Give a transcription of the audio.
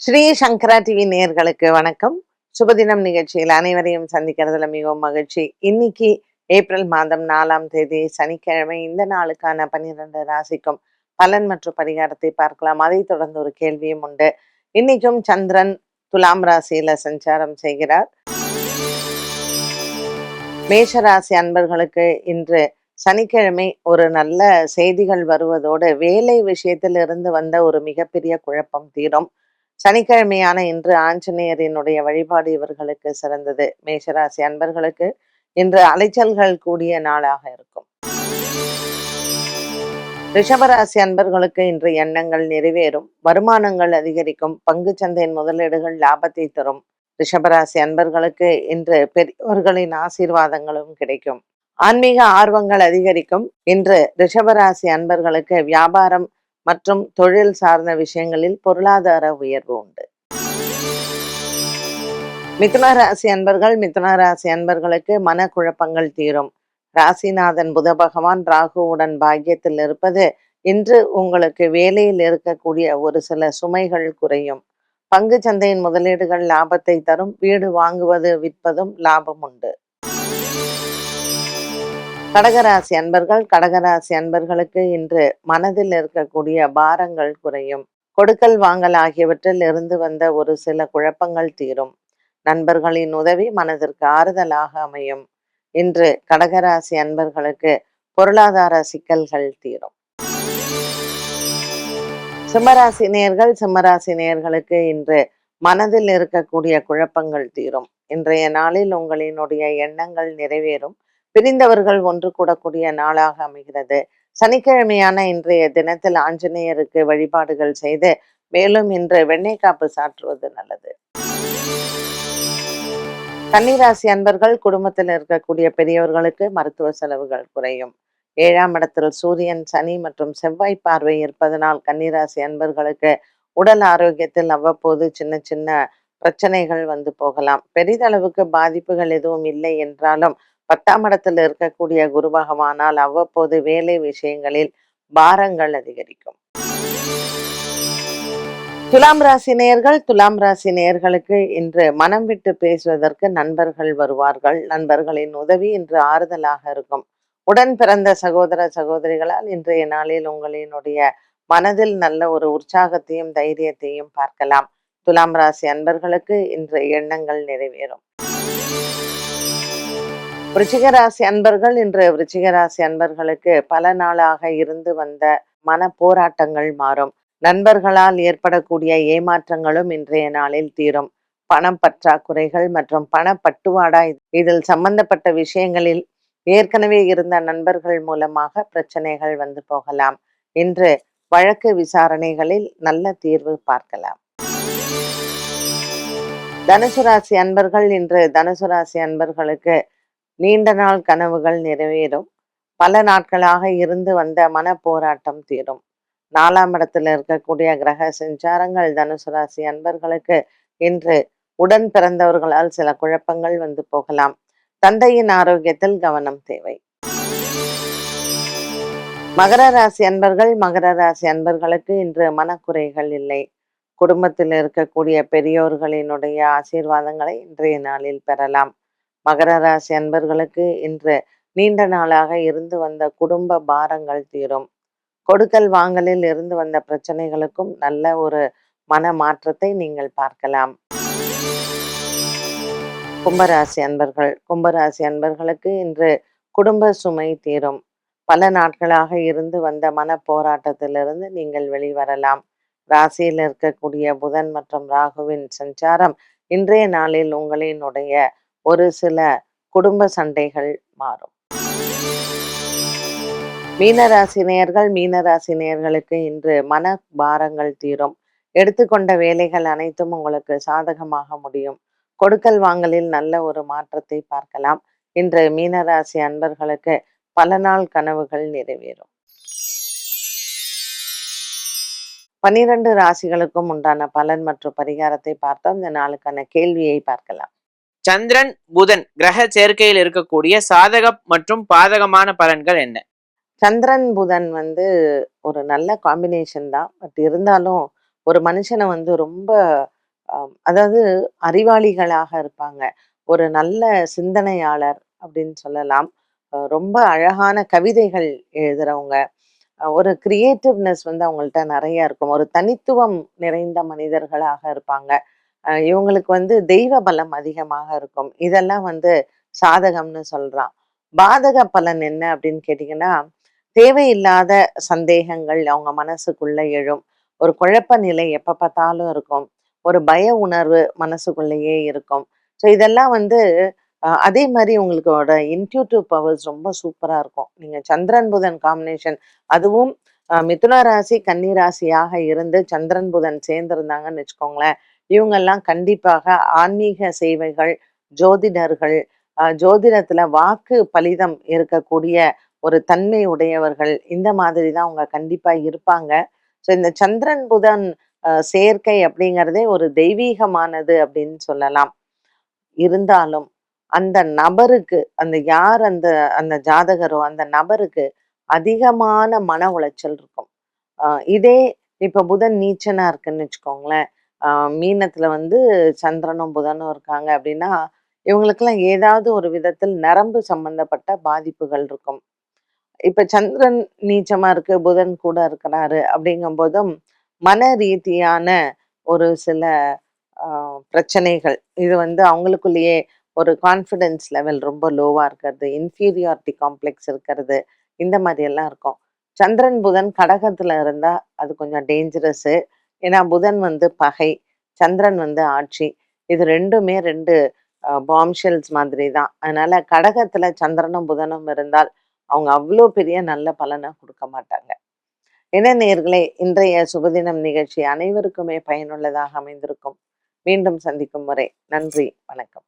ஸ்ரீ சங்கரா TV நேயர்களுக்கு வணக்கம். சுபதினம் நிகழ்ச்சியில் அனைவரையும் சந்திக்கிறதுல மிகவும் மகிழ்ச்சி. இன்னைக்கு ஏப்ரல் மாதம் 4ஆம் தேதி சனிக்கிழமை. இந்த நாளுக்கான 12 ராசிக்கும் பலன் மற்றும் பரிகாரத்தை பார்க்கலாம். அதை தொடர்ந்து ஒரு கேள்வியும் உண்டு. இன்னைக்கும் சந்திரன் துலாம் ராசியில சஞ்சாரம் செய்கிறார். மேஷராசி அன்பர்களுக்கு இன்று சனிக்கிழமை ஒரு நல்ல செய்திகள் வருவதோடு வேலை விஷயத்தில் இருந்து வந்த ஒரு மிகப்பெரிய குழப்பம் தீரும். சனிக்கிழமையான இன்று ஆஞ்சநேயரினுடைய வழிபாடு இவர்களுக்கு சிறந்தது. மேஷராசி அன்பர்களுக்கு இன்று அலைச்சல்கள் கூடிய நாளாக இருக்கும். ரிஷபராசி அன்பர்களுக்கு இன்று எண்ணங்கள் நிறைவேறும், வருமானங்கள் அதிகரிக்கும், பங்கு சந்தையின் முதலீடுகள் லாபத்தை தரும். ரிஷபராசி அன்பர்களுக்கு இன்று பெரியவர்களின் ஆசீர்வாதங்களும் கிடைக்கும். ஆன்மீக ஆர்வங்கள் அதிகரிக்கும். இன்று ரிஷபராசி அன்பர்களுக்கு வியாபாரம் மற்றும் தொழில் சார்ந்த விஷயங்களில் பொருளாதார உயர்வு உண்டு. மிதுன ராசி அன்பர்களுக்கு மனக்குழப்பங்கள் தீரும். ராசிநாதன் புத பகவான் ராகுவுடன் பாக்கியத்தில் இருப்பது இன்று உங்களுக்கு வேலையில் இருக்கக்கூடிய ஒரு சில சுமைகள் குறையும். பங்கு சந்தையின் முதலீடுகள் லாபத்தை தரும். வீடு வாங்குவது விற்பதும் லாபம் உண்டு. கடகராசி அன்பர்களுக்கு இன்று மனதில் இருக்கக்கூடிய பாரங்கள் குறையும். கொடுக்கல் வாங்கல் ஆகியவற்றில் இருந்து வந்த ஒரு சில குழப்பங்கள் தீரும். நண்பர்களின் உதவி மனதிற்கு ஆறுதலாக அமையும். இன்று கடகராசி அன்பர்களுக்கு பொருளாதார சிக்கல்கள் தீரும். சிம்மராசி நேயர்களுக்கு இன்று மனதில் இருக்கக்கூடிய குழப்பங்கள் தீரும். இன்றைய நாளில் உங்களினுடைய எண்ணங்கள் நிறைவேறும். பிரிந்தவர்கள் ஒன்று கூடக்கூடிய நாளாக அமைகிறது. சனிக்கிழமையான இன்றைய தினத்தில் ஆஞ்சநேயருக்கு வழிபாடுகள் செய்து மேலும் இன்று வெண்ணெய் காப்பு சாற்றுவது நல்லது. கன்னிராசி அன்பர்கள் குடும்பத்தில் இருக்கக்கூடிய பெரியவர்களுக்கு மருத்துவ செலவுகள் குறையும். 7ஆம் இடத்தில் சூரியன், சனி மற்றும் செவ்வாய் பார்வை இருப்பதனால் கன்னிராசி அன்பர்களுக்கு உடல் ஆரோக்கியத்தில் அவ்வப்போது சின்ன சின்ன பிரச்சனைகள் வந்து போகலாம். பெரிதளவுக்கு பாதிப்புகள் எதுவும் இல்லை என்றாலும் 10ஆம் இடத்தில் இருக்கக்கூடிய குரு பகவானால் அவ்வப்போது வேலை விஷயங்களில் பாரங்கள் அதிகரிக்கும். துலாம் ராசி நேயர்களுக்கு இன்று மனம் விட்டு பேசுவதற்கு நண்பர்கள் வருவார்கள். நண்பர்களின் உதவி இன்று ஆறுதலாக இருக்கும். உடன் பிறந்த சகோதர சகோதரிகளால் இன்றைய நாளில் உங்களினுடைய மனதில் நல்ல ஒரு உற்சாகத்தையும் தைரியத்தையும் பார்க்கலாம். துலாம் ராசி அன்பர்களுக்கு இன்று எண்ணங்கள் நிறைவேறும். விருச்சிகராசி அன்பர்களுக்கு பல நாளாக இருந்து வந்த மன போராட்டங்கள் மாறும். நண்பர்களால் ஏற்படக்கூடிய ஏமாற்றங்களும் இன்றைய நாளில் தீரும். பணம் பற்றாக்குறைகள் மற்றும் பணப்பட்டுவாடா இதில் சம்பந்தப்பட்ட விஷயங்களில் ஏற்கனவே இருந்த நண்பர்கள் மூலமாக பிரச்சனைகள் வந்து போகலாம். இன்று வழக்கு விசாரணைகளில் நல்ல தீர்வு பார்க்கலாம். தனுசு ராசி அன்பர்களுக்கு நீண்ட நாள் கனவுகள் நிறைவேறும். பல நாட்களாக இருந்து வந்த மன போராட்டம் தீரும். 4ஆம் இடத்தில் இருக்கக்கூடிய கிரக சஞ்சாரங்கள் தனுசு ராசி அன்பர்களுக்கு இன்று உடன் பிறந்தவர்களால் சில குழப்பங்கள் வந்து போகலாம். தந்தையின் ஆரோக்கியத்தில் கவனம் தேவை. மகர ராசி அன்பர்களுக்கு இன்று மனக்குறைகள் இல்லை. குடும்பத்தில் இருக்கக்கூடிய பெரியோர்களினுடைய ஆசீர்வாதங்களை இன்றைய நாளில் பெறலாம். மகர ராசி அன்பர்களுக்கு இன்று நீண்ட நாளாக இருந்து வந்த குடும்ப பாரங்கள் தீரும். கொடுக்கல் வாங்கலில் இருந்து வந்த பிரச்சனைகளுக்கும் நல்ல ஒரு மன மாற்றத்தை நீங்கள் பார்க்கலாம். கும்பராசி அன்பர்களுக்கு இன்று குடும்ப சுமை தீரும். பல நாட்களாக இருந்து வந்த மன போராட்டத்திலிருந்து நீங்கள் வெளிவரலாம். ராசியில் இருக்கக்கூடிய புதன் மற்றும் ராகுவின் சஞ்சாரம் இன்றைய நாளில் உங்களினுடைய ஒரு சில குடும்ப சண்டைகள் மாறும். மீனராசி நேயர்களுக்கு இன்று மன பாரங்கள் தீரும். எடுத்துக்கொண்ட வேலைகள் அனைத்தும் உங்களுக்கு சாதகமாக முடியும். கொடுக்கல் வாங்கலில் நல்ல ஒரு மாற்றத்தை பார்க்கலாம். இன்று மீனராசி அன்பர்களுக்கு பல நாள் கனவுகள் நிறைவேறும். 12 ராசிகளுக்கும் உண்டான பலன் மற்றும் பரிகாரத்தை பார்த்தோம். இந்த நாளுக்கான கேள்வியை பார்க்கலாம். சந்திரன் புதன் கிரக சேர்க்கையில் இருக்கக்கூடிய சாதக மற்றும் பாதகமான பலன்கள் என்ன? சந்திரன் புதன் ஒரு நல்ல காம்பினேஷன் தான். பட் இருந்தாலும் ஒரு மனுஷனை வந்து ரொம்ப அதாவது அறிவாளிகளாக இருப்பாங்க. ஒரு நல்ல சிந்தனையாளர் அப்படின்னு சொல்லலாம். ரொம்ப அழகான கவிதைகள் எழுதுறவங்க. ஒரு கிரியேட்டிவ்னஸ் வந்து அவங்கள்ட்ட நெறைய இருக்கும். ஒரு தனித்துவம் நிறைந்த மனிதர்களாக இருப்பாங்க. இவங்களுக்கு வந்து தெய்வ பலம் அதிகமாக இருக்கும். இதெல்லாம் வந்து சாதகம்னு சொல்றான். பாதக பலன் என்ன அப்படின்னு கேட்டீங்கன்னா, தேவையில்லாத சந்தேகங்கள் அவங்க மனசுக்குள்ள எழும். ஒரு குழப்ப நிலை எப்ப பார்த்தாலும் இருக்கும். ஒரு பய உணர்வு மனசுக்குள்ளேயே இருக்கும். ஸோ இதெல்லாம் வந்து அதே மாரி உங்களுக்கோட இன்ட்யூட்டிவ் பவர்ஸ் ரொம்ப சூப்பரா இருக்கும். நீங்க சந்திரன், புதன் காம்பினேஷன் அதுவும் மிதுன ராசி, கன்னி ராசியாக இருந்து சந்திரன், புதன் சேர்ந்திருந்தாங்கன்னு வச்சுக்கோங்களேன், இவங்கெல்லாம் கண்டிப்பாக ஆன்மீக சேவைகள், ஜோதிடர்கள், ஜோதிடத்துல வாக்கு பலிதம் இருக்கக்கூடிய ஒரு தன்மை உடையவர்கள், இந்த மாதிரி தான் அவங்க கண்டிப்பா இருப்பாங்க. ஸோ இந்த சந்திரன், புதன் சேர்க்கை அப்படிங்கிறதே ஒரு தெய்வீகமானது அப்படின்னு சொல்லலாம். இருந்தாலும், அந்த நபருக்கு அந்த யார் அந்த அந்த ஜாதகரோ, அந்த நபருக்கு அதிகமான மன உளைச்சல் இருக்கும். அ இதே இப்ப புதன் நீச்சனா இருக்குன்னு வச்சுக்கோங்களேன். அ மீனத்துல வந்து சந்திரனும், புதனும் இருக்காங்க அப்படின்னா, இவங்களுக்கெல்லாம் ஏதாவது ஒரு விதத்தில் நரம்பு சம்பந்தப்பட்ட பாதிப்புகள் இருக்கும். இப்ப சந்திரன் நீச்சமா இருக்கு, புதன் கூட இருக்கிறாரு அப்படிங்கும்போதும், மன ரீதியான ஒரு சில அ பிரச்சனைகள். இது வந்து அவங்களுக்குள்ளேயே ஒரு கான்ஃபிடன்ஸ் லெவல் ரொம்ப லோவா இருக்கிறது, இன்ஃபீரியாரிட்டி காம்ப்ளெக்ஸ் இருக்கிறது, இந்த மாரி எல்லாம் இருக்கும். சந்திரன், புதன் கடகத்துல இருந்தா அது கொஞ்சம் டேஞ்சரஸு. ஏன்னா புதன் வந்து பகை, சந்திரன் வந்து ஆட்சி. இது 2மே 2 பாம் ஷெல்ஸ் மாதிரி தான். அதனால கடகத்துல சந்திரனும், புதனும் இருந்தால் அவங்க அவ்ளோ பெரிய நல்ல பலன குடுக்க மாட்டாங்க. என்ன நேயர்களே, இன்றைய சுபதினம் நிகழ்ச்சி அனைவருக்குமே பயனுள்ளதாக அமைந்திருக்கும். மீண்டும் சந்திக்கும் வரை நன்றி, வணக்கம்.